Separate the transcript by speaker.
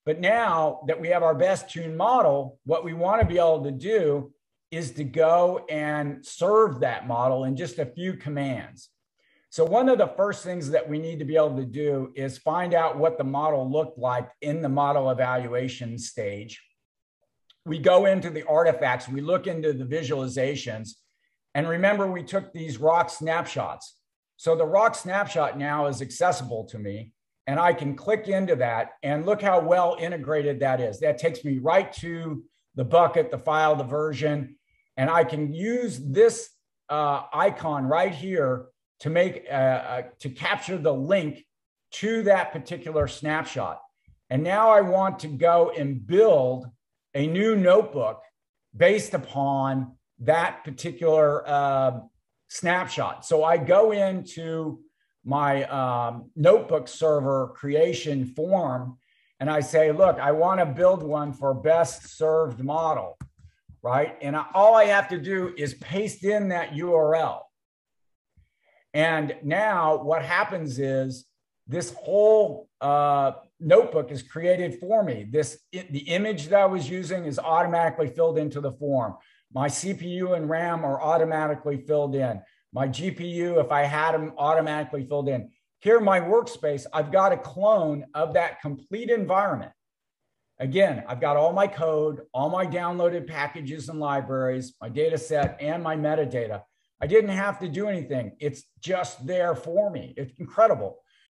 Speaker 1: But now that we have our best tuned model, what we want to be able to do is to go and serve that model in just a few commands. So one of the first things that we need to be able to do is find out what the model looked like in the model evaluation stage. We go into the artifacts, we look into the visualizations, and remember we took these rock snapshots. So the rock snapshot now is accessible to me, and I can click into that and look how well integrated that is. That takes me right to the bucket, the file, the version, and I can use this icon right here to make to capture the link to that particular snapshot. And now I want to go and build a new notebook based upon that particular snapshot. So I go into my notebook server creation form and I say, look, I want to build one for best served model, right? And all I have to do is paste in that URL. And now what happens is this whole notebook is created for me. The image that I was using is automatically filled into the form. My CPU and RAM are automatically filled in. My GPU, if I had them, automatically filled in. Here, my workspace, I've got a clone of that complete environment. Again, I've got all my code, all my downloaded packages and libraries, my data set, and my metadata. I didn't have to do anything. It's just there for me. It's incredible.